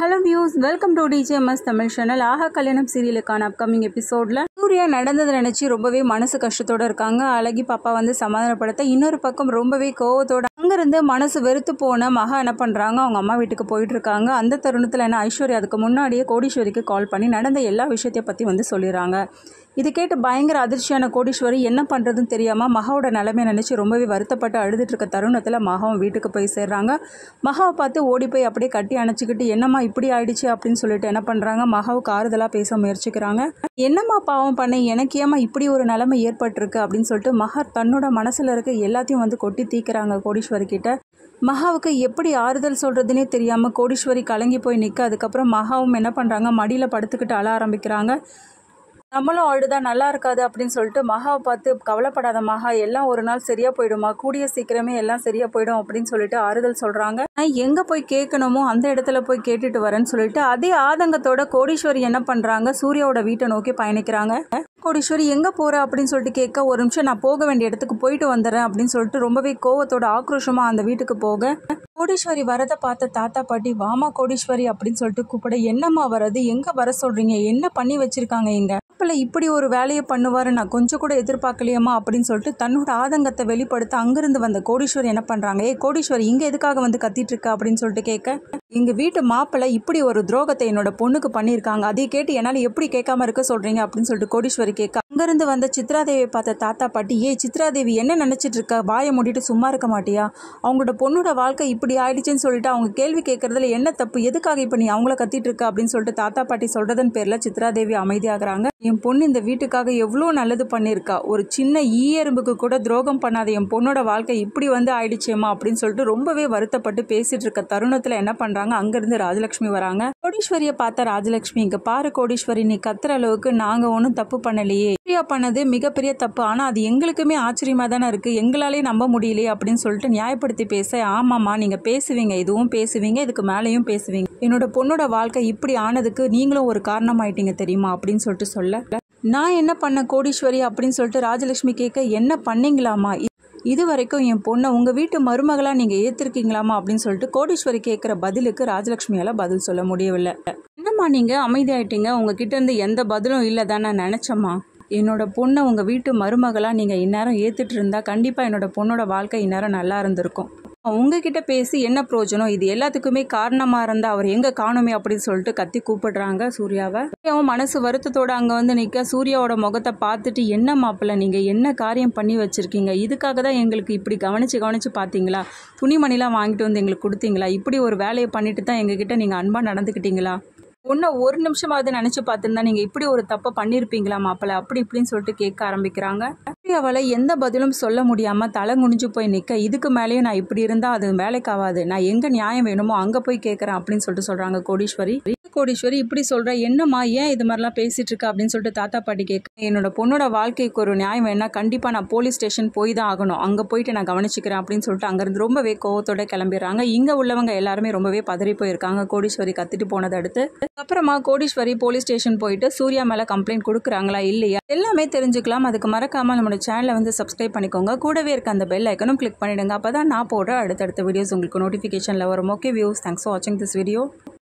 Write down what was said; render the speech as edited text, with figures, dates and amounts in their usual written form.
Hello views, welcome to D J M S Tamil channel. Aaha Kalyanam சீரியலுக்கான upcoming எபிசோடில் சூர்யா நடந்ததை நினச்சி ரொம்பவே மனசு கஷ்டத்தோடு இருக்காங்க. அழகி பாப்பா வந்து சமாதானப்படுத்த, இன்னொரு பக்கம் ரொம்பவே கோவத்தோட அங்கேருந்து மனசு வெறுத்து போன மகா என்ன பண்ணுறாங்க, அவங்க அம்மா வீட்டுக்கு போயிட்டு இருக்காங்க. அந்த தருணத்தில் என்ன ஐஸ்வர்யா அதுக்கு முன்னாடியே கோடீஸ்வரிக்கு கால் பண்ணி நடந்த எல்லா விஷயத்தை பற்றி வந்து சொல்லிடுறாங்க. இது கேட்டு பயங்கர அதிர்ச்சியான கோடீஸ்வரி என்ன பண்ணுறதுன்னு தெரியாமல் மகாவோட நிலைமையை நினச்சி ரொம்பவே வருத்தப்பட்டு அழுதுட்டு இருக்க தருணத்தில் மகாவும் வீட்டுக்கு போய் சேர்றாங்க. மகாவை பார்த்து ஓடி போய் அப்படியே கட்டி அணைச்சிக்கிட்டு என்னம்மா இப்படி ஆயிடுச்சு அப்படின்னு சொல்லிட்டு என்ன பண்ணுறாங்க, மகாவுக்கு ஆறுதலாக பேச முயற்சிக்கிறாங்க. என்னம்மா பாவம் பண்ண, எனக்கு ஏமா இப்படி ஒரு நிலைமை ஏற்பட்டிருக்கு அப்படின்னு சொல்லிட்டு மகா தன்னோட மனசில் இருக்க எல்லாத்தையும் வந்து கொட்டி தீக்கிறாங்க கோடீஸ்வரி கிட்ட. மகாவுக்கு எப்படி ஆறுதல் சொல்கிறதுனே தெரியாமல் கோடீஸ்வரி கலங்கி போய் நிற்க, அதுக்கப்புறம் மகாவும் என்ன பண்ணுறாங்க, மடியில் படுத்துக்கிட்டு அழ ஆரம்பிக்கிறாங்க. நம்மளும் அழுதான் நல்லா இருக்காது அப்படின்னு சொல்லிட்டு மகாவை பார்த்து, கவலைப்படாத மகா, எல்லாம் ஒரு நாள் சரியாக போயிடுமா, கூடிய சீக்கிரமே எல்லாம் சரியாக போயிடும் அப்படின்னு சொல்லிட்டு ஆறுதல் சொல்கிறாங்க. நான் எங்கே போய் கேட்கணுமோ அந்த இடத்துல போய் கேட்டுட்டு வரேன்னு சொல்லிட்டு அதே ஆதங்கத்தோட கோடீஸ்வரி என்ன பண்ணுறாங்க, சூர்யாவோட வீட்டை நோக்கி பயணிக்கிறாங்க. கோடீஸ்வரி எங்கே போகிற அப்படின்னு சொல்லிட்டு கேட்க, ஒரு நிமிஷம் நான் போக வேண்டிய இடத்துக்கு போயிட்டு வந்துடுறேன் அப்படின்னு சொல்லிட்டு ரொம்பவே கோவத்தோட ஆக்ரோஷமாக அந்த வீட்டுக்கு போக, கோடீஸ்வரி வரதை பார்த்த தாத்தா பாட்டி வாமா கோடீஸ்வரி அப்படின்னு சொல்லிட்டு கூப்பிட, என்னம்மா வரது, எங்கே வர சொல்கிறீங்க, என்ன பண்ணி வச்சுருக்காங்க இங்கே, இப்படி ஒரு வேலையை பண்ணுவாரு நான் கொஞ்சம் கூட எதிர்பார்க்கலையம்மா அப்படின்னு சொல்லிட்டு தன்னோட ஆதங்கத்தை வெளிப்படுத்த அங்கிருந்து வந்த கோடீஸ்வரி என்ன பண்றாங்க, கோடீஸ்வரி இங்க எதுக்காக வந்து கத்திட்டு இருக்க அப்படின்னு சொல்லிட்டு கேட்க, எங்க வீட்டு மாப்பிள்ளை இப்படி ஒரு துரோகத்தை என்னோட பொண்ணுக்கு பண்ணியிருக்காங்க, அதை கேட்டு என்னால் எப்படி கேட்காம இருக்க சொல்றீங்க அப்படின்னு சொல்லிட்டு கோடீஸ்வரி கேட்க, அங்கிருந்து வந்த சித்ராதேவியை பார்த்த தாத்தா பாட்டி, சித்ராதேவி என்ன நினைச்சிட்டு இருக்க, வாயை மூடிட்டு சும்மா இருக்க மாட்டியா, அவங்களோட பொண்ணோட வாழ்க்கை இப்படி ஆயிடுச்சுன்னு சொல்லிட்டு அவங்க கேள்வி கேட்கறதுல என்ன தப்பு, எதுக்காக இப்ப நீ அவங்கள கத்திட்டு இருக்க அப்படின்னு சொல்லிட்டு தாத்தா பாட்டி சொல்றதன் பேர்ல சித்ராதேவி அமைதியாகிறாங்க. என் பொண்ணு இந்த வீட்டுக்காக எவ்வளோ நல்லது பண்ணியிருக்கா, ஒரு சின்ன ஈயெறும்புக்கு கூட துரோகம் பண்ணாத என் பொண்ணோட வாழ்க்கை இப்படி வந்து ஆயிடுச்சேம்மா அப்படின்னு சொல்லிட்டு ரொம்பவே வருத்தப்பட்டு பேசிட்டு இருக்க தருணத்துல என்ன பண்றாங்க, அங்கிருந்து ராஜலட்சுமி வராங்க. கோடீஸ்வரியை பார்த்த ராஜலட்சுமி, இங்க பாரு கோடீஸ்வரி, நீ கத்துற அளவுக்கு நாங்க ஒன்றும் தப்பு பண்ணலையே, சூர்யா பண்ணது மிகப்பெரிய தப்பு, ஆனா அது எங்களுக்குமே ஆச்சரியமா தானே இருக்கு, எங்களாலே நம்ப முடியலையே அப்படின்னு சொல்லிட்டு நியாயப்படுத்தி பேச, ஆமாம்மா நீங்க பேசுவீங்க, இதுவும் பேசுவீங்க, இதுக்கு மேலேயும் பேசுவீங்க, என்னோட பொண்ணோட வாழ்க்கை இப்படி ஆனதுக்கு நீங்களும் ஒரு காரணமாயிட்டீங்க தெரியுமா அப்படின்னு சொல்லிட்டு சொல்ல, நான் என்ன பண்ண கோடீஸ்வரி அப்படின்னு சொல்லிட்டு ராஜலட்சுமி கேட்க, என்ன பண்ணீங்களாமா, இது வரைக்கும் என் பொண்ணை உங்கள் வீட்டு மருமகளாக நீங்கள் ஏற்றிருக்கீங்களாமா அப்படின்னு சொல்லிட்டு கோடீஸ்வரி கேட்குற பதிலுக்கு ராஜலட்சுமியால் பதில் சொல்ல முடியவில்லை. என்னம்மா நீங்கள் அமைதியாயிட்டீங்க, உங்ககிட்ட இருந்து எந்த பதிலும் இல்லை தான் நான் நினச்சம்மா, என்னோட பொண்ணை உங்கள் வீட்டு மருமகளாக நீங்கள் இந்நேரம் ஏற்றுட்டு இருந்தால் கண்டிப்பாக என்னோட பொண்ணோட வாழ்க்கை இந்நேரம் நல்லா இருந்திருக்கும், உங்ககிட்ட பேசி என்ன பிரயோஜனம், இது எல்லாத்துக்குமே காரணமா இருந்தா அவர் எங்க காணுமே அப்படின்னு சொல்லிட்டு கத்தி கூப்பிடுறாங்க சூர்யாவை. சூர்யாவும் மனசு வருத்தத்தோட அங்க வந்து நிக்க, சூர்யாவோட முகத்தை பார்த்துட்டு, என்ன மாப்பிள்ள நீங்க என்ன காரியம் பண்ணி வச்சிருக்கீங்க, இதுக்காக தான் எங்களுக்கு இப்படி கவனிச்சு பாத்தீங்களா, துணிமணிலாம் வாங்கிட்டு வந்து எங்களுக்கு கொடுத்தீங்களா, இப்படி ஒரு வேலையை பண்ணிட்டு தான் எங்ககிட்ட நீங்க அன்பா நடந்துக்கிட்டீங்களா, ஒன்று ஒரு நிமிஷமாவது நினச்சி பார்த்துருந்தா நீங்கள் இப்படி ஒரு தப்பை பண்ணியிருப்பீங்களா மாப்பிள்ள அப்படி இப்படின்னு சொல்லிட்டு கேட்க ஆரம்பிக்கிறாங்க. அவளை எந்த பதிலும் சொல்ல முடியாமல் தலை குனிஞ்சு போய் நிற்க, இதுக்கு மேலேயும் நான் இப்படி இருந்தால் அது வேலைக்காகாது, நான் எங்கே நியாயம் வேணுமோ அங்கே போய் கேட்குறேன் அப்படின்னு சொல்லிட்டு சொல்கிறாங்க கோடீஸ்வரி. கோடீஸ்வரி இப்படி சொல்கிற, என்னம்மா ஏன் இது மாதிரிலாம் பேசிகிட்டு இருக்கா அப்படின்னு சொல்லிட்டு தாத்தா பாட்டி கேட்க, என்னோட பொண்ணோட வாழ்க்கைக்கு ஒரு நியாயம் வேணா கண்டிப்பாக நான் போலீஸ் ஸ்டேஷன் போய் தான் ஆகணும், அங்கே போயிட்டு நான் கவனிச்சிக்கிறேன் அப்படின்னு சொல்லிட்டு அங்கேருந்து ரொம்பவே கோவத்தோட கிளம்பிடுறாங்க. இங்கே உள்ளவங்க எல்லாருமே ரொம்பவே பதறி போயிருக்காங்க கோடீஸ்வரி கத்திட்டு போனதை அடுத்து. அப்புறமா கோடீஸ்வரி போலீஸ் ஸ்டேஷன் போயிட்டு சூர்யா மேலே கம்ப்ளைண்ட் கொடுக்குறாங்களா இல்லையா எல்லாமே தெரிஞ்சுக்கலாம். அதுக்கு மறக்காமல் நம்மளோட சேனலை வந்து சப்ஸ்கிரைப் பண்ணிக்கோங்க, கூடவே இருக்க அந்த பெல் ஐக்கனும் கிளிக் பண்ணிடுங்க, அப்போ தான் நான் போடுற அடுத்தடுத்த வீடியோஸ் உங்களுக்கு நோட்டிஃபிகேஷனில் வரும். ஓகே வியூஸ், தேங்க்ஸ் ஃபார் வாட்சிங் திஸ் வீடியோ.